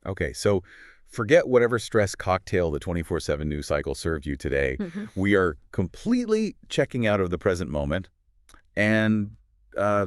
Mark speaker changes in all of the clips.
Speaker 1: Okay, so forget whatever stress cocktail the 24/7 news cycle served you today.
Speaker 2: Hmm.
Speaker 1: We are completely checking out of the present moment and uh,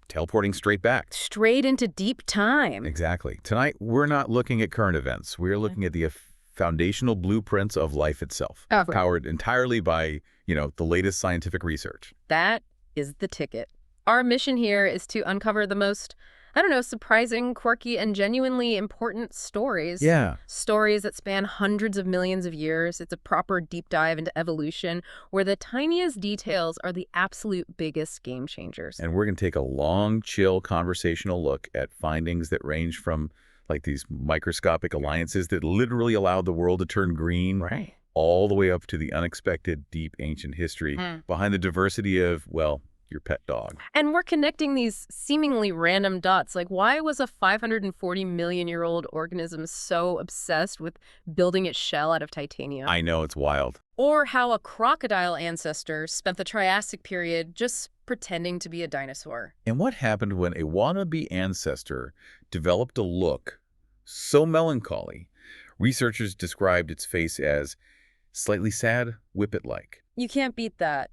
Speaker 1: teleporting straight back.
Speaker 2: Straight into deep time.
Speaker 1: Exactly. Tonight, we're not looking at current events. We're
Speaker 2: Okay.
Speaker 1: looking at the foundational blueprints of life itself,
Speaker 2: Oh, right.
Speaker 1: powered entirely by, the latest scientific research.
Speaker 2: That is the ticket. Our mission here is to uncover the most, I don't know, surprising, quirky, and genuinely important stories.
Speaker 1: Yeah.
Speaker 2: Stories that span hundreds of millions of years. It's a proper deep dive into evolution where the tiniest details are the absolute biggest game changers.
Speaker 1: And we're going to take a long, chill, conversational look at findings that range from like these microscopic alliances that literally allowed the world to turn green,
Speaker 2: Right.
Speaker 1: all the way up to the unexpected, deep, ancient history behind the diversity of, well, your pet dog.
Speaker 2: And we're connecting these seemingly random dots. Like, why was a 540 million-year-old organism so obsessed with building its shell out of titanium?
Speaker 1: I know, it's wild.
Speaker 2: Or how a crocodile ancestor spent the Triassic period just pretending to be a dinosaur.
Speaker 1: And what happened when a wannabe ancestor developed a look so melancholy, researchers described its face as slightly sad, whippet-like.
Speaker 2: You can't beat that.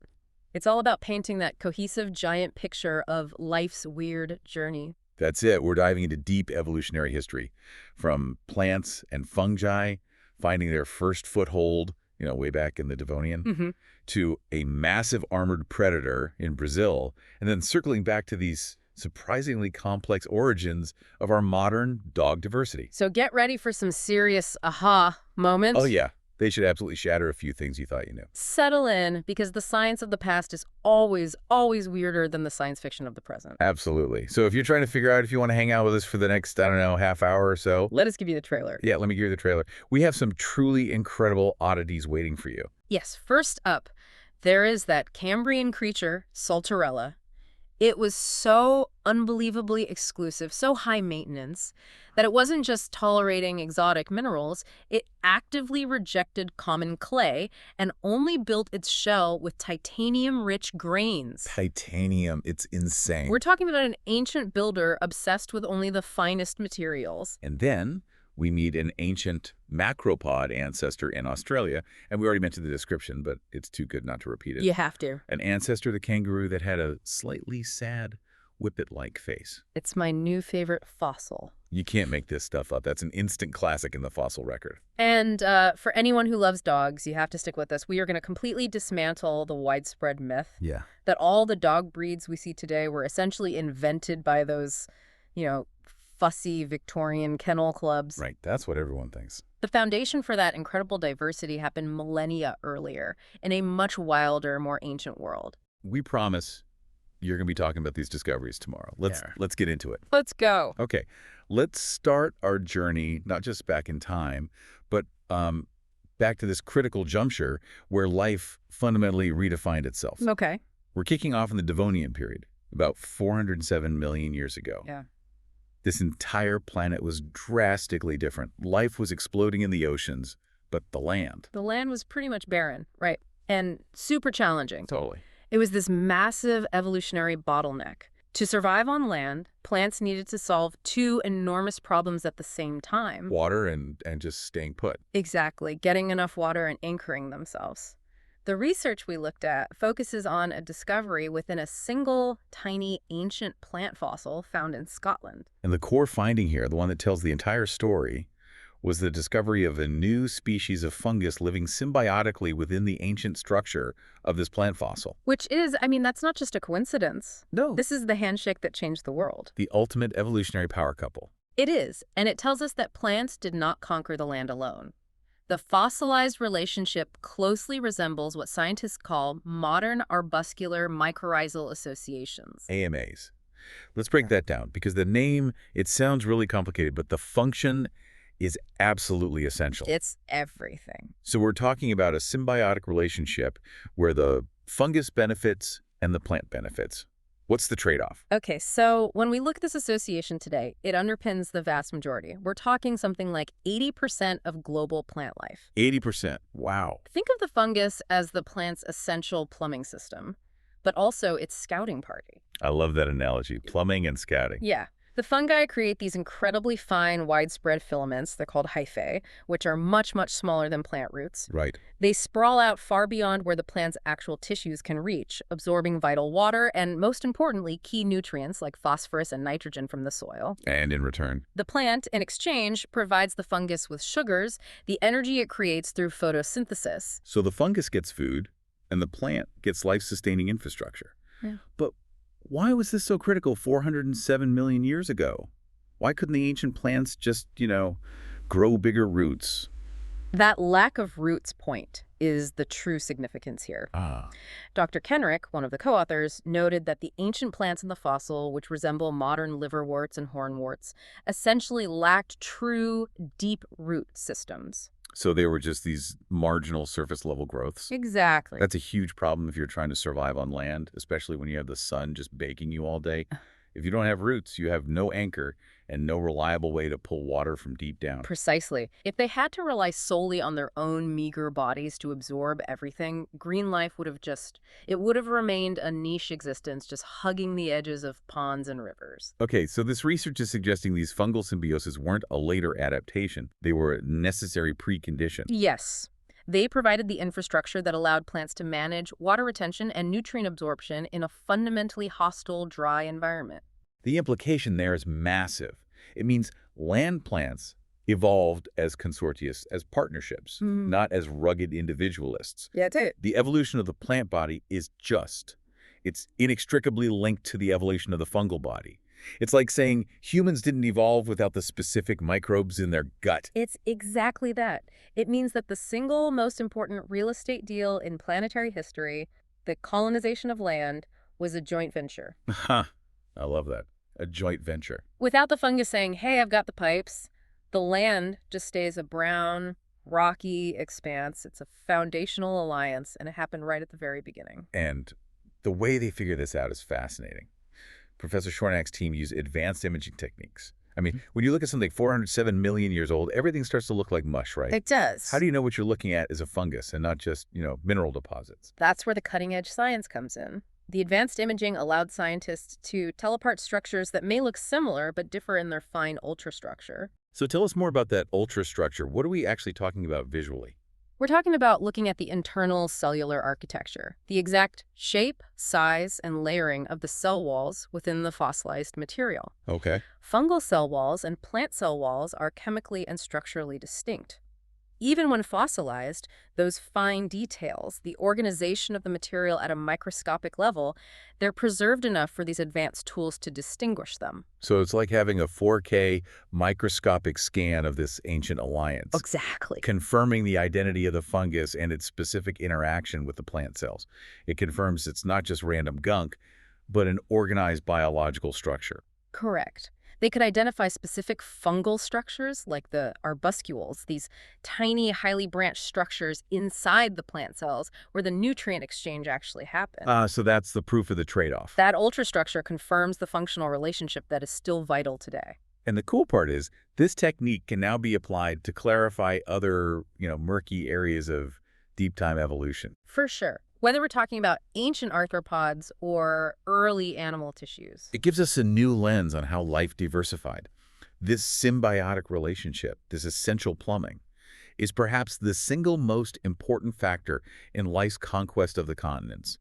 Speaker 2: It's all about painting that cohesive giant picture of life's weird journey.
Speaker 1: That's it. We're diving into deep evolutionary history, from plants and fungi finding their first foothold, way back in the Devonian, to a massive armored predator in Brazil, and then circling back to these surprisingly complex origins of our modern dog diversity.
Speaker 2: So get ready for some serious aha moments.
Speaker 1: Oh, yeah. They should absolutely shatter a few things you thought you knew.
Speaker 2: Settle in, because the science of the past is always, always weirder than the science fiction of the present.
Speaker 1: Absolutely. So if you're trying to figure out if you want to hang out with us for the next, I don't know, half hour or so.
Speaker 2: Let us give you the trailer.
Speaker 1: Yeah, let me give you the trailer. We have some truly incredible oddities waiting for you.
Speaker 2: Yes, first up, there is that Cambrian creature, Saltarella. It was so unbelievably exclusive, so high maintenance, that it wasn't just tolerating exotic minerals, it actively rejected common clay and only built its shell with titanium-rich grains.
Speaker 1: Titanium, it's insane.
Speaker 2: We're talking about an ancient builder obsessed with only the finest materials.
Speaker 1: And then we meet an ancient macropod ancestor in Australia, and we already mentioned the description, but it's too good not to repeat it.
Speaker 2: You have to.
Speaker 1: An ancestor of the kangaroo that had a slightly sad, whippet-like face.
Speaker 2: It's my new favorite fossil.
Speaker 1: You can't make this stuff up. That's an instant classic in the fossil record.
Speaker 2: And for anyone who loves dogs, you have to stick with us. We are going to completely dismantle the widespread myth
Speaker 1: Yeah.
Speaker 2: that all the dog breeds we see today were essentially invented by those, fussy Victorian kennel clubs.
Speaker 1: Right, that's what everyone thinks.
Speaker 2: The foundation for that incredible diversity happened millennia earlier in a much wilder, more ancient world.
Speaker 1: We promise you're going to be talking about these discoveries tomorrow. Let's get into it.
Speaker 2: Let's go.
Speaker 1: Okay, let's start our journey, not just back in time, but back to this critical juncture where life fundamentally redefined itself.
Speaker 2: Okay.
Speaker 1: We're kicking off in the Devonian period, about 407 million years ago.
Speaker 2: Yeah.
Speaker 1: This entire planet was drastically different. Life was exploding in the oceans, but the land.
Speaker 2: The land was pretty much barren, right? And super challenging.
Speaker 1: Totally.
Speaker 2: It was this massive evolutionary bottleneck. To survive on land, plants needed to solve two enormous problems at the same time.
Speaker 1: Water and just staying put.
Speaker 2: Exactly, getting enough water and anchoring themselves. The research we looked at focuses on a discovery within a single, tiny, ancient plant fossil found in Scotland.
Speaker 1: And the core finding here, the one that tells the entire story, was the discovery of a new species of fungus living symbiotically within the ancient structure of this plant fossil.
Speaker 2: Which is, that's not just a coincidence.
Speaker 1: No.
Speaker 2: This is the handshake that changed the world.
Speaker 1: The ultimate evolutionary power couple.
Speaker 2: It is, and it tells us that plants did not conquer the land alone. The fossilized relationship closely resembles what scientists call modern arbuscular mycorrhizal associations.
Speaker 1: AMAs. Let's break that down, because the name, it sounds really complicated, but the function is absolutely essential.
Speaker 2: It's everything.
Speaker 1: So we're talking about a symbiotic relationship where the fungus benefits and the plant benefits. What's the trade-off?
Speaker 2: Okay, so when we look at this association today, it underpins the vast majority. We're talking something like 80% of global plant life.
Speaker 1: 80%. Wow.
Speaker 2: Think of the fungus as the plant's essential plumbing system, but also its scouting party.
Speaker 1: I love that analogy. Plumbing and scouting.
Speaker 2: Yeah. The fungi create these incredibly fine, widespread filaments, they're called hyphae, which are much, much smaller than plant roots.
Speaker 1: Right.
Speaker 2: They sprawl out far beyond where the plant's actual tissues can reach, absorbing vital water and, most importantly, key nutrients like phosphorus and nitrogen from the soil.
Speaker 1: And in return?
Speaker 2: The plant, in exchange, provides the fungus with sugars, the energy it creates through photosynthesis.
Speaker 1: So the fungus gets food, and the plant gets life-sustaining infrastructure.
Speaker 2: Yeah.
Speaker 1: But why was this so critical 407 million years ago? Why couldn't the ancient plants just, grow bigger roots?
Speaker 2: That lack of roots point is the true significance here.
Speaker 1: Ah.
Speaker 2: Dr. Kenrick, one of the co-authors, noted that the ancient plants in the fossil, which resemble modern liverworts and hornworts, essentially lacked true, deep root systems.
Speaker 1: So they were just these marginal surface-level growths?
Speaker 2: Exactly.
Speaker 1: That's a huge problem if you're trying to survive on land, especially when you have the sun just baking you all day. If you don't have roots, you have no anchor and no reliable way to pull water from deep down.
Speaker 2: Precisely. If they had to rely solely on their own meager bodies to absorb everything, green life would have remained a niche existence just hugging the edges of ponds and rivers.
Speaker 1: Okay, so this research is suggesting these fungal symbioses weren't a later adaptation. They were a necessary precondition.
Speaker 2: Yes. They provided the infrastructure that allowed plants to manage water retention and nutrient absorption in a fundamentally hostile, dry environment.
Speaker 1: The implication there is massive. It means land plants evolved as consortia, as partnerships, not as rugged individualists.
Speaker 2: Yeah, that's it.
Speaker 1: The evolution of the plant body is just. It's inextricably linked to the evolution of the fungal body. It's like saying humans didn't evolve without the specific microbes in their gut.
Speaker 2: It's exactly that. It means that the single most important real estate deal in planetary history, the colonization of land, was a joint venture.
Speaker 1: Ha! I love that. A joint venture.
Speaker 2: Without the fungus saying, hey, I've got the pipes, the land just stays a brown, rocky expanse. It's a foundational alliance, and it happened right at the very beginning.
Speaker 1: And the way they figure this out is fascinating. Professor Shornack's team used advanced imaging techniques. I mean, when you look at something 407 million years old, everything starts to look like mush, right?
Speaker 2: It does.
Speaker 1: How do you know what you're looking at is a fungus and not just, mineral deposits?
Speaker 2: That's where the cutting-edge science comes in. The advanced imaging allowed scientists to tell apart structures that may look similar but differ in their fine ultrastructure.
Speaker 1: So tell us more about that ultrastructure. What are we actually talking about visually?
Speaker 2: We're talking about looking at the internal cellular architecture, the exact shape, size, and layering of the cell walls within the fossilized material.
Speaker 1: Okay.
Speaker 2: Fungal cell walls and plant cell walls are chemically and structurally distinct. Even when fossilized, those fine details, the organization of the material at a microscopic level, they're preserved enough for these advanced tools to distinguish them.
Speaker 1: So it's like having a 4K microscopic scan of this ancient alliance.
Speaker 2: Exactly.
Speaker 1: Confirming the identity of the fungus and its specific interaction with the plant cells. It confirms it's not just random gunk, but an organized biological structure.
Speaker 2: Correct. They could identify specific fungal structures like the arbuscules, these tiny, highly branched structures inside the plant cells where the nutrient exchange actually happens.
Speaker 1: So that's the proof of the trade-off.
Speaker 2: That ultrastructure confirms the functional relationship that is still vital today.
Speaker 1: And the cool part is this technique can now be applied to clarify other, murky areas of deep-time evolution.
Speaker 2: For sure. Whether we're talking about ancient arthropods or early animal tissues.
Speaker 1: It gives us a new lens on how life diversified. This symbiotic relationship, this essential plumbing, is perhaps the single most important factor in life's conquest of the continents.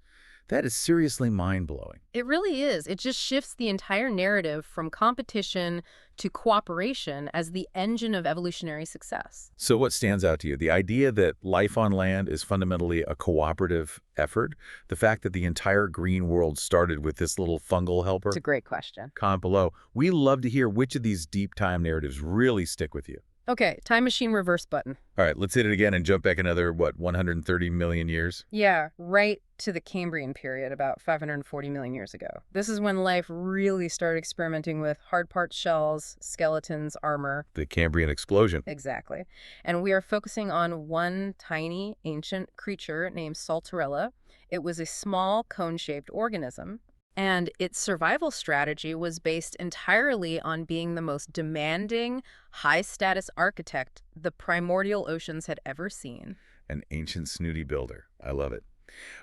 Speaker 1: That is seriously mind-blowing.
Speaker 2: It really is. It just shifts the entire narrative from competition to cooperation as the engine of evolutionary success.
Speaker 1: So what stands out to you? The idea that life on land is fundamentally a cooperative effort? The fact that the entire green world started with this little fungal helper?
Speaker 2: It's a great question.
Speaker 1: Comment below. We love to hear which of these deep time narratives really stick with you.
Speaker 2: Okay, time machine reverse button.
Speaker 1: All right, let's hit it again and jump back another, 130 million years?
Speaker 2: Yeah, right to the Cambrian period, about 540 million years ago. This is when life really started experimenting with hard part shells, skeletons, armor.
Speaker 1: The Cambrian explosion.
Speaker 2: Exactly. And we are focusing on one tiny ancient creature named Saltarella. It was a small cone-shaped organism. And its survival strategy was based entirely on being the most demanding, high-status architect the primordial oceans had ever seen.
Speaker 1: An ancient snooty builder. I love it.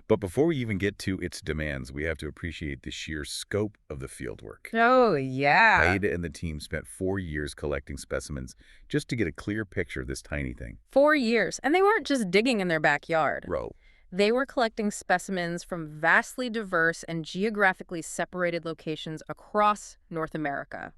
Speaker 1: But before we even get to its demands, we have to appreciate the sheer scope of the fieldwork.
Speaker 2: Oh, yeah.
Speaker 1: Haida and the team spent 4 years collecting specimens just to get a clear picture of this tiny thing.
Speaker 2: 4 years. And they weren't just digging in their backyard.
Speaker 1: Bro,
Speaker 2: They were collecting specimens from vastly diverse and geographically separated locations across North America.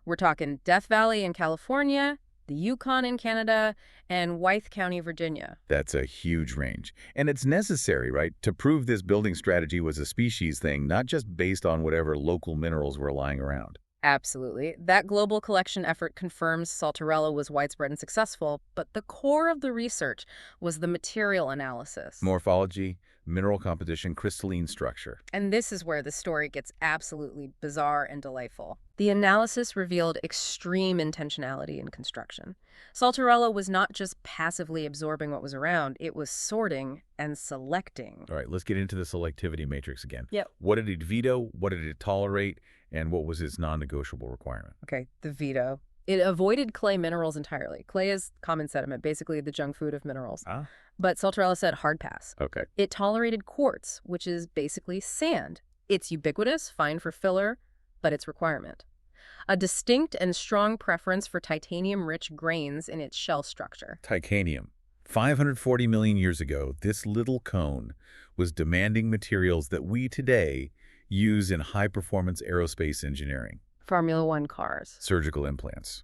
Speaker 2: We're talking Death Valley in California, the Yukon in Canada, and Wythe County, Virginia.
Speaker 1: that's a huge range. And it's necessary, right, to prove this building strategy was a species thing, not just based on whatever local minerals were lying around.
Speaker 2: Absolutely. That global collection effort confirms Saltarella was widespread and successful, but the core of the research was the material analysis.
Speaker 1: Morphology, mineral composition, crystalline structure.
Speaker 2: And this is where the story gets absolutely bizarre and delightful. The analysis revealed extreme intentionality in construction. Saltarella was not just passively absorbing what was around, it was sorting and selecting.
Speaker 1: All right, let's get into the selectivity matrix again.
Speaker 2: Yep.
Speaker 1: What did it veto? What did it tolerate? And what was its non-negotiable requirement?
Speaker 2: Okay, the veto. It avoided clay minerals entirely. Clay is common sediment, basically the junk food of minerals.
Speaker 1: Ah,
Speaker 2: But Saltarella said hard pass.
Speaker 1: okay.
Speaker 2: It tolerated quartz, which is basically sand. It's ubiquitous, fine for filler, but its requirement. A distinct and strong preference for titanium-rich grains in its shell structure.
Speaker 1: Titanium. 540 million years ago, this little cone was demanding materials that we today use in high-performance aerospace engineering,
Speaker 2: Formula One cars.
Speaker 1: surgical implants.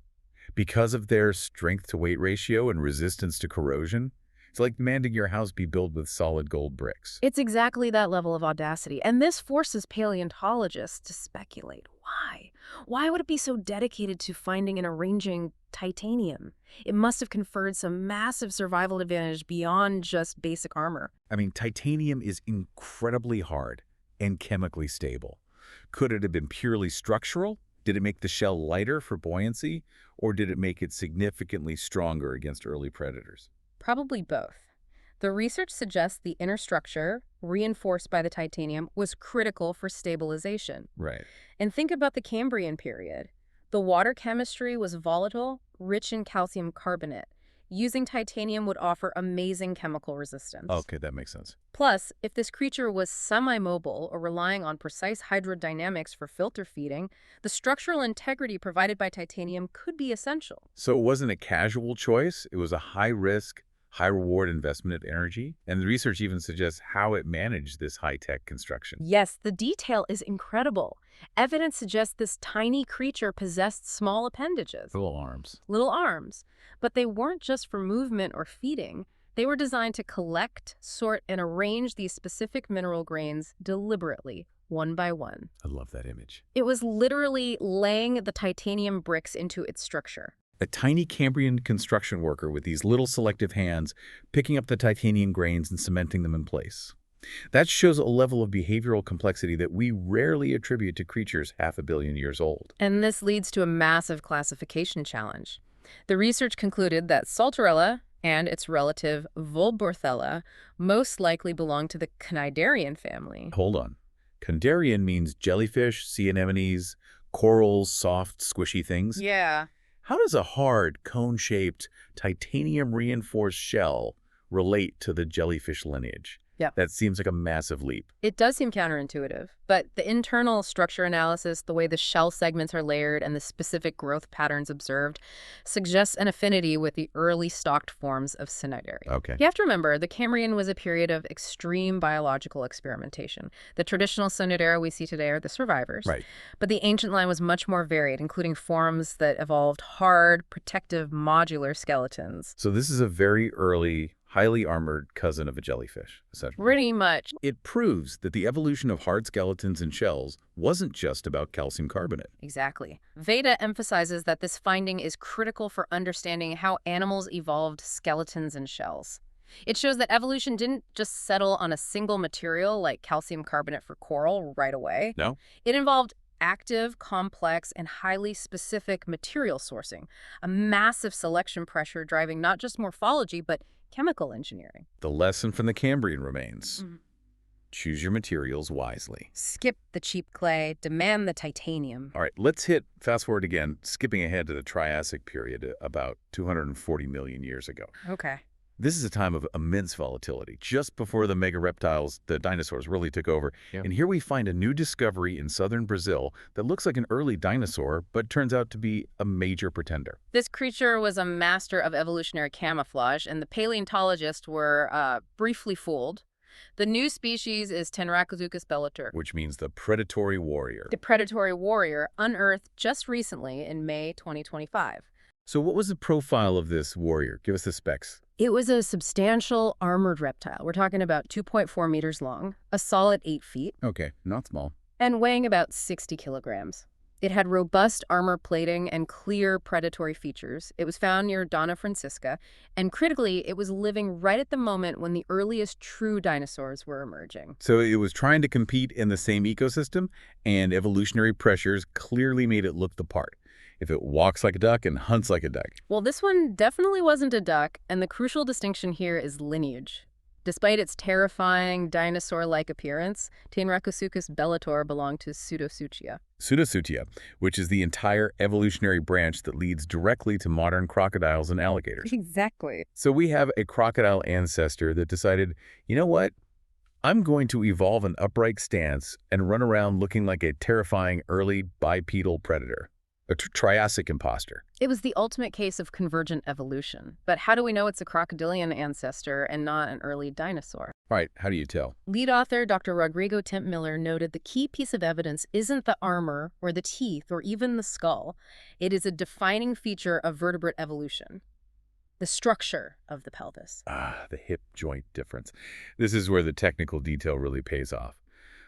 Speaker 1: Because of their strength-to-weight ratio and resistance to corrosion, it's like demanding your house be built with solid gold bricks.
Speaker 2: It's exactly that level of audacity, and this forces paleontologists to speculate. Why? Why would it be so dedicated to finding and arranging titanium? It must have conferred some massive survival advantage beyond just basic armor.
Speaker 1: I mean, titanium is incredibly hard and chemically stable. Could it have been purely structural? Did it make the shell lighter for buoyancy, or did it make it significantly stronger against early predators?
Speaker 2: Probably both. The research suggests the inner structure, reinforced by the titanium, was critical for stabilization.
Speaker 1: Right.
Speaker 2: And think about the Cambrian period. The water chemistry was volatile, rich in calcium carbonate. Using titanium would offer amazing chemical resistance.
Speaker 1: Okay, that makes sense.
Speaker 2: Plus, if this creature was semi-mobile or relying on precise hydrodynamics for filter feeding, the structural integrity provided by titanium could be essential.
Speaker 1: So it wasn't a casual choice. It was a high-risk, high-reward investment in energy. And the research even suggests how it managed this high-tech construction.
Speaker 2: Yes, the detail is incredible. Evidence suggests this tiny creature possessed small appendages,
Speaker 1: Little arms.
Speaker 2: little arms, but they weren't just for movement or feeding. They were designed to collect, sort, and arrange these specific mineral grains deliberately, one by one.
Speaker 1: I love that image.
Speaker 2: It was literally laying the titanium bricks into its structure.
Speaker 1: A tiny Cambrian construction worker with these little selective hands picking up the titanium grains and cementing them in place. That shows a level of behavioral complexity that we rarely attribute to creatures 500 million years old.
Speaker 2: And this leads to a massive classification challenge. The research concluded that Saltarella and its relative Volborthella most likely belong to the Cnidarian family.
Speaker 1: Hold on. Cnidarian means jellyfish, sea anemones, corals, soft, squishy things.
Speaker 2: Yeah.
Speaker 1: How does a hard, cone-shaped, titanium-reinforced shell relate to the jellyfish lineage?
Speaker 2: Yeah.
Speaker 1: That seems like a massive leap.
Speaker 2: It does seem counterintuitive, but the internal structure analysis, the way the shell segments are layered, and the specific growth patterns observed suggests an affinity with the early stalked forms of Cnidaria.
Speaker 1: Okay.
Speaker 2: You have to remember, the Cambrian was a period of extreme biological experimentation. The traditional Cnidaria we see today are the survivors.
Speaker 1: Right.
Speaker 2: But the ancient line was much more varied, including forms that evolved hard, protective, modular skeletons.
Speaker 1: So this is a very early, highly armored cousin of a jellyfish, essentially.
Speaker 2: Pretty much.
Speaker 1: It proves that the evolution of hard skeletons and shells wasn't just about calcium carbonate.
Speaker 2: Exactly. Veda emphasizes that this finding is critical for understanding how animals evolved skeletons and shells. It shows that evolution didn't just settle on a single material like calcium carbonate for coral right away.
Speaker 1: No?
Speaker 2: It involved active, complex, and highly specific material sourcing, a massive selection pressure driving not just morphology, but chemical engineering.
Speaker 1: The lesson from the Cambrian remains.
Speaker 2: Mhm.
Speaker 1: Choose your materials wisely.
Speaker 2: Skip the cheap clay, demand the titanium.
Speaker 1: All right, let's fast forward again, skipping ahead to the Triassic period, about 240 million years ago.
Speaker 2: Okay.
Speaker 1: This is a time of immense volatility, just before the mega reptiles, the dinosaurs, really took over.
Speaker 3: Yeah.
Speaker 1: And here we find a new discovery in southern Brazil that looks like an early dinosaur, but turns out to be a major pretender.
Speaker 2: This creature was a master of evolutionary camouflage, and the paleontologists were briefly fooled. The new species is Tenracossuchus bellator,
Speaker 1: Which means the predatory warrior.
Speaker 2: the predatory warrior, unearthed just recently in May 2025.
Speaker 1: So what was the profile of this warrior? Give us the specs.
Speaker 2: It was a substantial armored reptile. We're talking about 2.4 meters long, a solid 8 feet,
Speaker 1: Okay, not small.
Speaker 2: and weighing about 60 kilograms. It had robust armor plating and clear predatory features. It was found near Donna Francisca, and critically, it was living right at the moment when the earliest true dinosaurs were emerging.
Speaker 1: So it was trying to compete in the same ecosystem, and evolutionary pressures clearly made it look the part. If it walks like a duck and hunts like a duck.
Speaker 2: Well, this one definitely wasn't a duck, and the crucial distinction here is lineage. Despite its terrifying dinosaur-like appearance, Tenracossuchus bellator belonged to Pseudosuchia.
Speaker 1: Pseudosuchia, which is the entire evolutionary branch that leads directly to modern crocodiles and alligators.
Speaker 2: Exactly.
Speaker 1: So we have a crocodile ancestor that decided, you know what? I'm going to evolve an upright stance and run around looking like a terrifying early bipedal predator, a Triassic imposter.
Speaker 2: It was the ultimate case of convergent evolution. But how do we know it's a crocodilian ancestor and not an early dinosaur?
Speaker 1: All right, how do you tell?
Speaker 2: Lead author Dr. Rodrigo Tempmiller noted the key piece of evidence isn't the armor or the teeth or even the skull. It is a defining feature of vertebrate evolution. The structure of the pelvis.
Speaker 1: The hip joint difference. This is where the technical detail really pays off.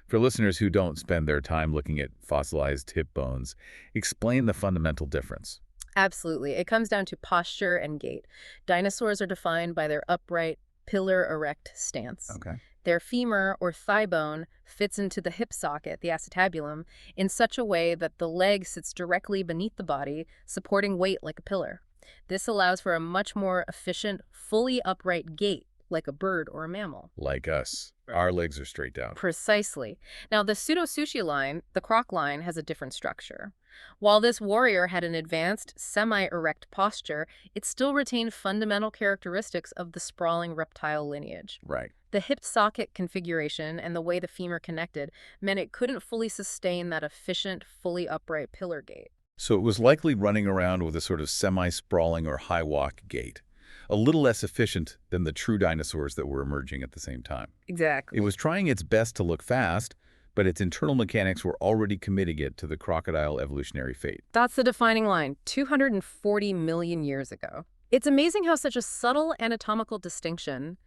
Speaker 1: For listeners who don't spend their time looking at fossilized hip bones, explain the fundamental difference.
Speaker 2: Absolutely. It comes down to posture and gait. Dinosaurs are defined by their upright, pillar-erect stance.
Speaker 1: Okay.
Speaker 2: Their femur or thigh bone fits into the hip socket, the acetabulum, in such a way that the leg sits directly beneath the body, supporting weight like a pillar. This allows for a much more efficient, fully upright gait, like a bird or a mammal.
Speaker 1: Like us. Our legs are straight down.
Speaker 2: Precisely. Now, the Pseudosuchia line, the croc line, has a different structure. While this warrior had an advanced, semi-erect posture, it still retained fundamental characteristics of the sprawling reptile lineage.
Speaker 1: Right.
Speaker 2: The hip socket configuration and the way the femur connected meant it couldn't fully sustain that efficient, fully upright pillar gait.
Speaker 1: So it was likely running around with a sort of semi-sprawling or high-walk gait, a little less efficient than the true dinosaurs that were emerging at the same time.
Speaker 2: Exactly.
Speaker 1: It was trying its best to look fast, but its internal mechanics were already committing it to the crocodile evolutionary fate.
Speaker 2: That's the defining line, 240 million years ago. It's amazing how such a subtle anatomical distinction,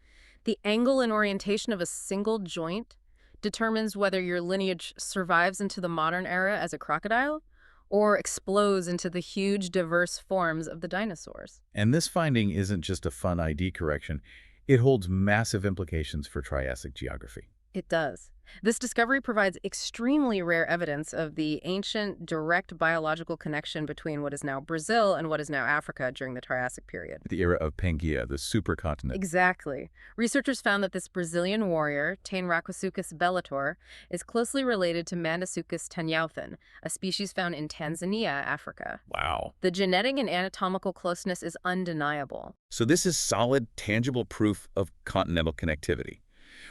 Speaker 2: the angle and orientation of a single joint, determines whether your lineage survives into the modern era as a crocodile or explodes into the huge, diverse forms of the dinosaurs.
Speaker 1: And this finding isn't just a fun ID correction. It holds massive implications for Triassic geography.
Speaker 2: It does. This discovery provides extremely rare evidence of the ancient, direct biological connection between what is now Brazil and what is now Africa during the Triassic period.
Speaker 1: The era of Pangaea, the supercontinent.
Speaker 2: Exactly. Researchers found that this Brazilian warrior, Tenracossuchus bellator, is closely related to Mandasuchus tanyauthan, a species found in Tanzania, Africa.
Speaker 1: Wow.
Speaker 2: The genetic and anatomical closeness is undeniable.
Speaker 1: So this is solid, tangible proof of continental connectivity.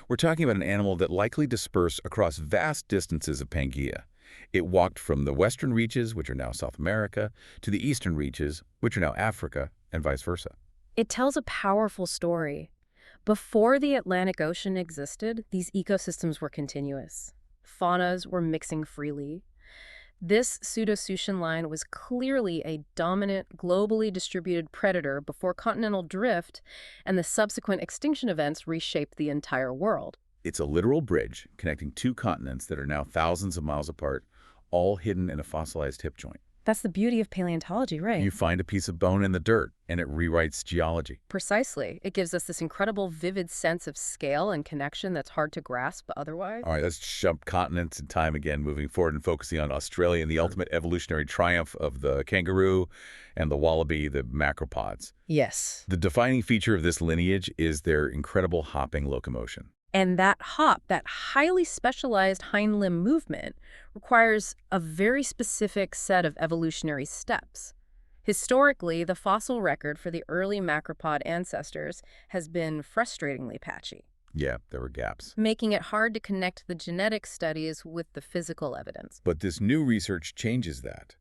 Speaker 1: We're talking about an animal that likely dispersed across vast distances of Pangaea. It walked from the western reaches, which are now South America, to the eastern reaches, which are now Africa, and vice versa.
Speaker 2: It tells a powerful story. Before the Atlantic Ocean existed, these ecosystems were continuous. Faunas were mixing freely. This Pseudosuchian line was clearly a dominant, globally distributed predator before continental drift and the subsequent extinction events reshaped the entire world.
Speaker 1: It's a literal bridge connecting two continents that are now thousands of miles apart, all hidden in a fossilized hip joint.
Speaker 2: That's the beauty of paleontology, right?
Speaker 1: You find a piece of bone in the dirt, and it rewrites geology.
Speaker 2: Precisely. It gives us this incredible, vivid sense of scale and connection that's hard to grasp otherwise.
Speaker 1: All right, let's jump continents in time again, moving forward and focusing on Australia and the ultimate evolutionary triumph of the kangaroo and the wallaby, the macropods.
Speaker 2: Yes.
Speaker 1: The defining feature of this lineage is their incredible hopping locomotion.
Speaker 2: And that hop, that highly specialized hind limb movement, requires a very specific set of evolutionary steps. Historically, the fossil record for the early macropod ancestors has been frustratingly patchy,
Speaker 1: Yeah, there were gaps.
Speaker 2: making it hard to connect the genetic studies with the physical evidence.
Speaker 1: But this new research changes that.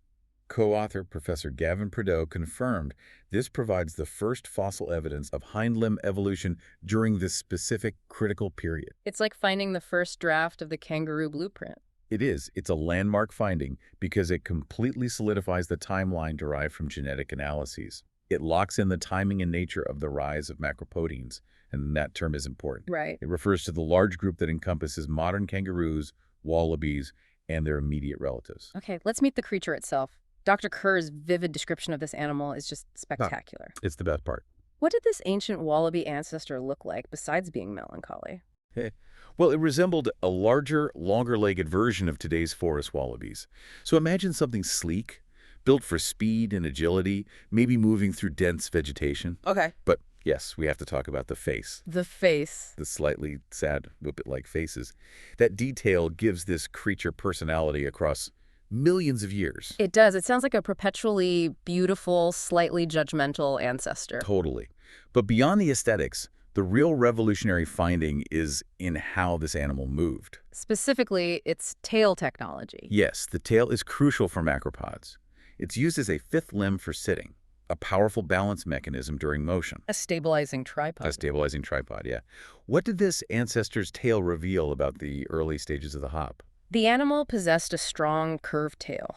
Speaker 1: Co-author Professor Gavin Prideaux confirmed this provides the first fossil evidence of hind limb evolution during this specific critical period.
Speaker 2: It's like finding the first draft of the kangaroo blueprint.
Speaker 1: It is. It's a landmark finding because it completely solidifies the timeline derived from genetic analyses. It locks in the timing and nature of the rise of macropodines, and that term is important.
Speaker 2: Right.
Speaker 1: It refers to the large group that encompasses modern kangaroos, wallabies, and their immediate relatives.
Speaker 2: Okay, let's meet the creature itself. Dr. Kerr's vivid description of this animal is just spectacular.
Speaker 1: It's the best part.
Speaker 2: What did this ancient wallaby ancestor look like besides being melancholy?
Speaker 1: Well, it resembled a larger, longer-legged version of today's forest wallabies. So imagine something sleek, built for speed and agility, maybe moving through dense vegetation.
Speaker 2: Okay.
Speaker 1: But yes, we have to talk about the face.
Speaker 2: The face.
Speaker 1: The slightly sad, whippet-like faces. That detail gives this creature personality across millions of years.
Speaker 2: It does. It sounds like a perpetually beautiful, slightly judgmental ancestor.
Speaker 1: Totally. But beyond the aesthetics, the real revolutionary finding is in how this animal moved.
Speaker 2: Specifically, its tail technology.
Speaker 1: Yes, the tail is crucial for macropods. It's used as a fifth limb for sitting, a powerful balance mechanism during motion.
Speaker 2: A stabilizing tripod.
Speaker 1: A stabilizing tripod, yeah. What did this ancestor's tail reveal about the early stages of the hop?
Speaker 2: The animal possessed a strong, curved tail,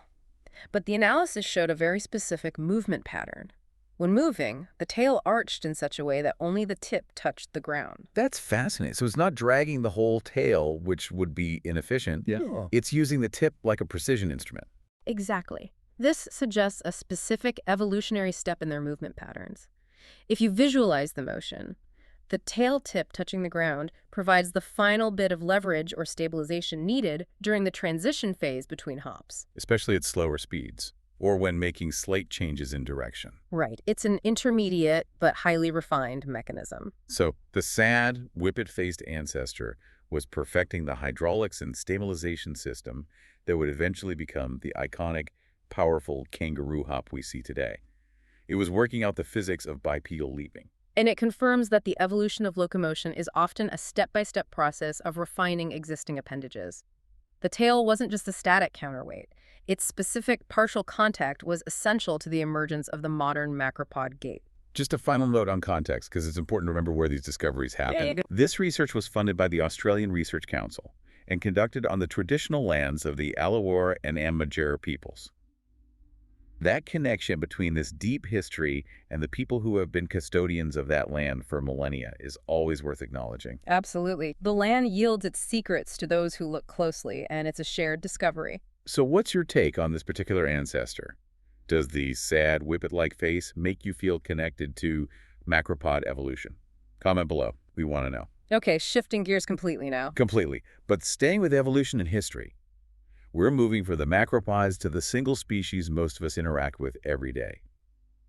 Speaker 2: but the analysis showed a very specific movement pattern. When moving, the tail arched in such a way that only the tip touched the ground.
Speaker 1: That's fascinating. So it's not dragging the whole tail, which would be inefficient.
Speaker 2: Yeah.
Speaker 1: It's using the tip like a precision instrument.
Speaker 2: Exactly. This suggests a specific evolutionary step in their movement patterns. If you visualize the motion, the tail tip touching the ground provides the final bit of leverage or stabilization needed during the transition phase between hops.
Speaker 1: Especially at slower speeds, or when making slight changes in direction.
Speaker 2: Right. It's an intermediate but highly refined mechanism.
Speaker 1: So the sad, whippet-faced ancestor was perfecting the hydraulics and stabilization system that would eventually become the iconic, powerful kangaroo hop we see today. It was working out the physics of bipedal leaping.
Speaker 2: And it confirms that the evolution of locomotion is often a step-by-step process of refining existing appendages. The tail wasn't just a static counterweight. Its specific partial contact was essential to the emergence of the modern macropod gait.
Speaker 1: Just a final note on context, because it's important to remember where these discoveries happened.
Speaker 2: Yeah.
Speaker 1: This research was funded by the Australian Research Council and conducted on the traditional lands of the Alawar and Amajara peoples. That connection between this deep history and the people who have been custodians of that land for millennia is always worth acknowledging.
Speaker 2: Absolutely. The land yields its secrets to those who look closely, and it's a shared discovery.
Speaker 1: So what's your take on this particular ancestor? Does the sad, whippet-like face make you feel connected to macropod evolution? Comment below. We want to know.
Speaker 2: Okay, shifting gears completely now.
Speaker 1: Completely. But staying with evolution and history, we're moving from the macropods to the single species most of us interact with every day: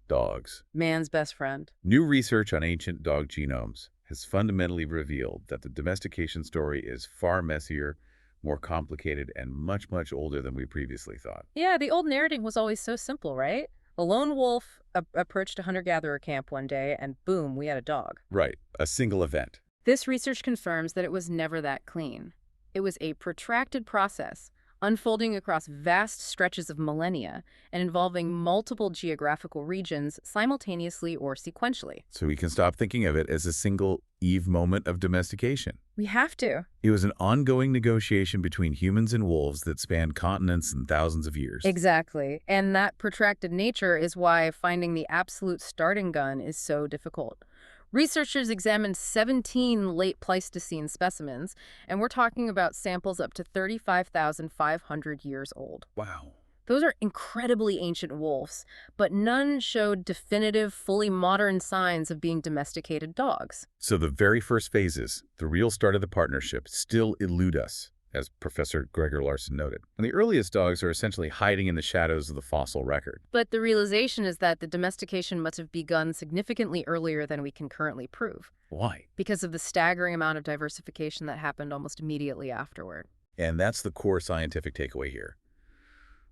Speaker 1: dogs.
Speaker 2: Man's best friend.
Speaker 1: New research on ancient dog genomes has fundamentally revealed that the domestication story is far messier, more complicated, and much, much older than we previously thought.
Speaker 2: Yeah, the old narrative was always so simple, right? A lone wolf approached a hunter-gatherer camp one day, and boom, we had a dog.
Speaker 1: Right, a single event.
Speaker 2: This research confirms that it was never that clean. It was a protracted process, unfolding across vast stretches of millennia and involving multiple geographical regions simultaneously or sequentially.
Speaker 1: So we can stop thinking of it as a single Eve moment of domestication.
Speaker 2: We have to.
Speaker 1: It was an ongoing negotiation between humans and wolves that spanned continents and thousands of years.
Speaker 2: Exactly. And that protracted nature is why finding the absolute starting gun is so difficult. Researchers examined 17 late Pleistocene specimens, and we're talking about samples up to 35,500 years old.
Speaker 1: Wow.
Speaker 2: Those are incredibly ancient wolves, but none showed definitive, fully modern signs of being domesticated dogs.
Speaker 1: So the very first phases, the real start of the partnership, still elude us, as Professor Gregor Larson noted. And the earliest dogs are essentially hiding in the shadows of the fossil record.
Speaker 2: But the realization is that the domestication must have begun significantly earlier than we can currently prove,
Speaker 1: Why?
Speaker 2: because of the staggering amount of diversification that happened almost immediately afterward.
Speaker 1: And that's the core scientific takeaway here.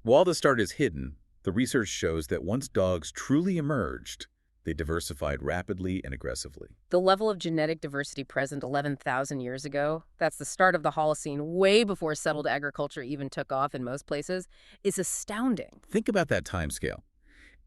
Speaker 1: While the start is hidden, The research shows that once dogs truly emerged, they diversified rapidly and aggressively.
Speaker 2: The level of genetic diversity present 11,000 years ago, that's the start of the Holocene, way before settled agriculture even took off in most places, is astounding.
Speaker 1: Think about that timescale.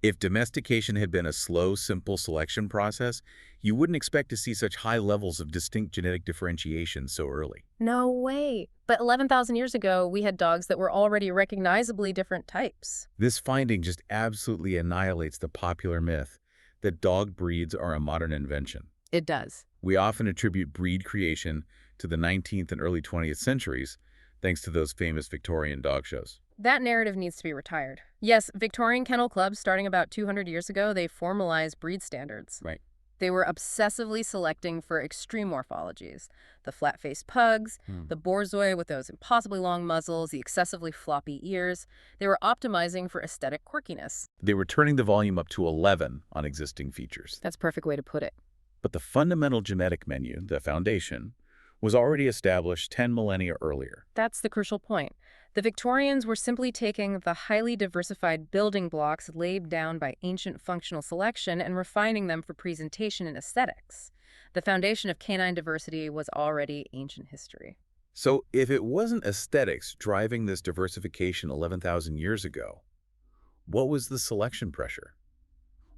Speaker 1: If domestication had been a slow, simple selection process, you wouldn't expect to see such high levels of distinct genetic differentiation so early.
Speaker 2: No way. But 11,000 years ago, we had dogs that were already recognizably different types.
Speaker 1: This finding just absolutely annihilates the popular myth that dog breeds are a modern invention.
Speaker 2: It does.
Speaker 1: We often attribute breed creation to the 19th and early 20th centuries, thanks to those famous Victorian dog shows.
Speaker 2: That narrative needs to be retired. Yes, Victorian kennel clubs, starting about 200 years ago, they formalized breed standards.
Speaker 1: Right.
Speaker 2: They were obsessively selecting for extreme morphologies. The flat-faced pugs, the borzoi with those impossibly long muzzles, the excessively floppy ears. They were optimizing for aesthetic quirkiness.
Speaker 1: They were turning the volume up to 11 on existing features.
Speaker 2: That's a perfect way to put it.
Speaker 1: But the fundamental genetic menu, the foundation, was already established 10 millennia earlier.
Speaker 2: That's the crucial point. The Victorians were simply taking the highly diversified building blocks laid down by ancient functional selection and refining them for presentation and aesthetics. The foundation of canine diversity was already ancient history.
Speaker 1: So if it wasn't aesthetics driving this diversification 11,000 years ago, what was the selection pressure?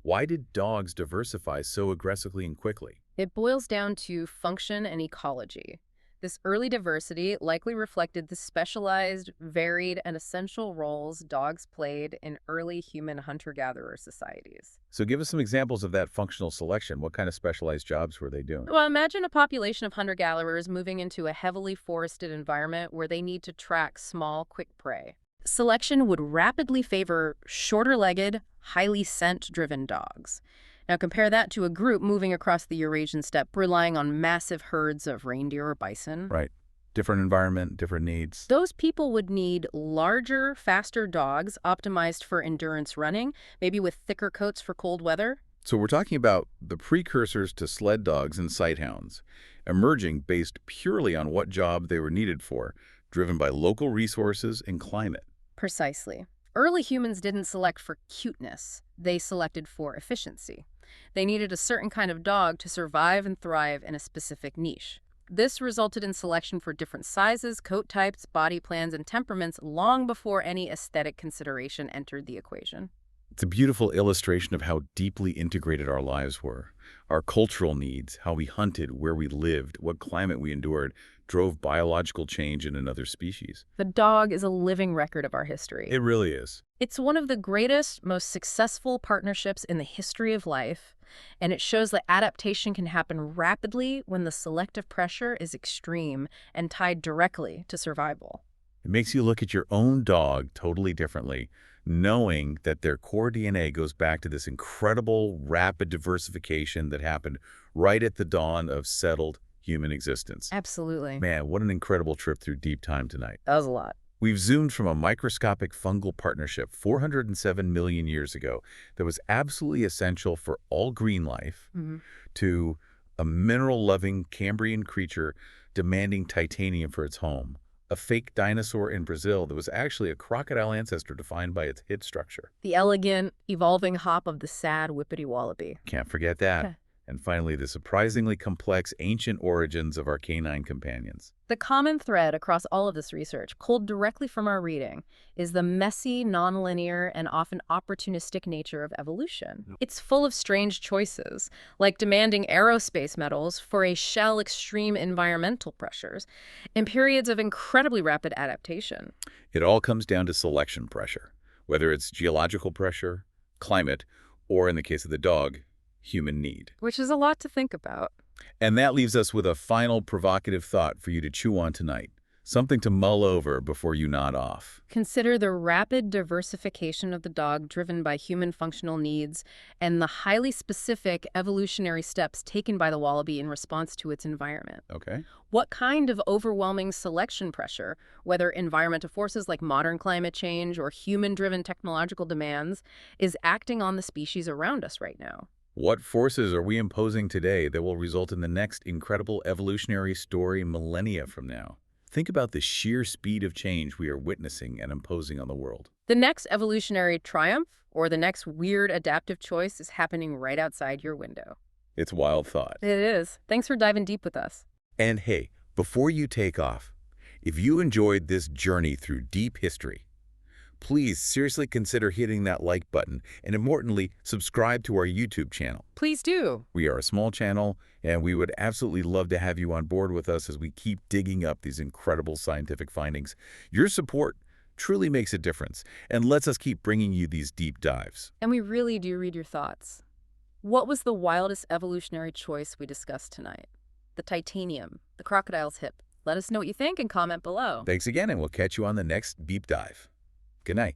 Speaker 1: Why did dogs diversify so aggressively and quickly?
Speaker 2: It boils down to function and ecology. This early diversity likely reflected the specialized, varied, and essential roles dogs played in early human hunter-gatherer societies.
Speaker 1: So give us some examples of that functional selection. What kind of specialized jobs were they doing?
Speaker 2: Well, imagine a population of hunter-gatherers moving into a heavily forested environment where they need to track small, quick prey. Selection would rapidly favor shorter-legged, highly scent-driven dogs. Now compare that to a group moving across the Eurasian steppe, relying on massive herds of reindeer or bison.
Speaker 1: Right. Different environment, different needs.
Speaker 2: Those people would need larger, faster dogs optimized for endurance running, maybe with thicker coats for cold weather.
Speaker 1: So we're talking about the precursors to sled dogs and sighthounds, emerging based purely on what job they were needed for, driven by local resources and climate.
Speaker 2: Precisely. Early humans didn't select for cuteness. They selected for efficiency. They needed a certain kind of dog to survive and thrive in a specific niche. This resulted in selection for different sizes, coat types, body plans, and temperaments long before any aesthetic consideration entered the equation.
Speaker 1: It's a beautiful illustration of how deeply integrated our lives were. Our cultural needs, how we hunted, where we lived, what climate we endured, drove biological change in another species.
Speaker 2: The dog is a living record of our history.
Speaker 1: It really is.
Speaker 2: It's one of the greatest, most successful partnerships in the history of life, and it shows that adaptation can happen rapidly when the selective pressure is extreme and tied directly to survival.
Speaker 1: It makes you look at your own dog totally differently, knowing that their core DNA goes back to this incredible, rapid diversification that happened right at the dawn of settled human existence.
Speaker 2: Absolutely.
Speaker 1: Man, what an incredible trip through deep time tonight.
Speaker 2: That was a lot.
Speaker 1: We've zoomed from a microscopic fungal partnership 407 million years ago that was absolutely essential for all green life to a mineral-loving Cambrian creature demanding titanium for its home, a fake dinosaur in Brazil that was actually a crocodile ancestor defined by its head structure.
Speaker 2: The elegant, evolving hop of the sad whippity wallaby.
Speaker 1: Can't forget that. And finally, the surprisingly complex ancient origins of our canine companions.
Speaker 2: The common thread across all of this research, pulled directly from our reading, is the messy, nonlinear, and often opportunistic nature of evolution. It's full of strange choices, like demanding aerospace medals for a shell extreme environmental pressures, and periods of incredibly rapid adaptation.
Speaker 1: It all comes down to selection pressure, whether it's geological pressure, climate, or in the case of the dog, human need.
Speaker 2: Which is a lot to think about.
Speaker 1: And that leaves us with a final provocative thought for you to chew on tonight, something to mull over before you nod off.
Speaker 2: Consider the rapid diversification of the dog driven by human functional needs and the highly specific evolutionary steps taken by the wallaby in response to its environment.
Speaker 1: Okay.
Speaker 2: What kind of overwhelming selection pressure, whether environmental forces like modern climate change or human-driven technological demands, is acting on the species around us right now?
Speaker 1: What forces are we imposing today that will result in the next incredible evolutionary story millennia from now? Think about the sheer speed of change we are witnessing and imposing on the world.
Speaker 2: The next evolutionary triumph or the next weird adaptive choice is happening right outside your window.
Speaker 1: It's wild thought.
Speaker 2: It is. Thanks for diving deep with us.
Speaker 1: And hey, before you take off, if you enjoyed this journey through deep history, please seriously consider hitting that like button and, importantly, subscribe to our YouTube channel.
Speaker 2: Please do.
Speaker 1: We are a small channel, and we would absolutely love to have you on board with us as we keep digging up these incredible scientific findings. Your support truly makes a difference and lets us keep bringing you these deep dives.
Speaker 2: And we really do read your thoughts. What was the wildest evolutionary choice we discussed tonight? The titanium, the crocodile's hip. Let us know what you think and comment below.
Speaker 1: Thanks again, and we'll catch you on the next deep dive. Good night.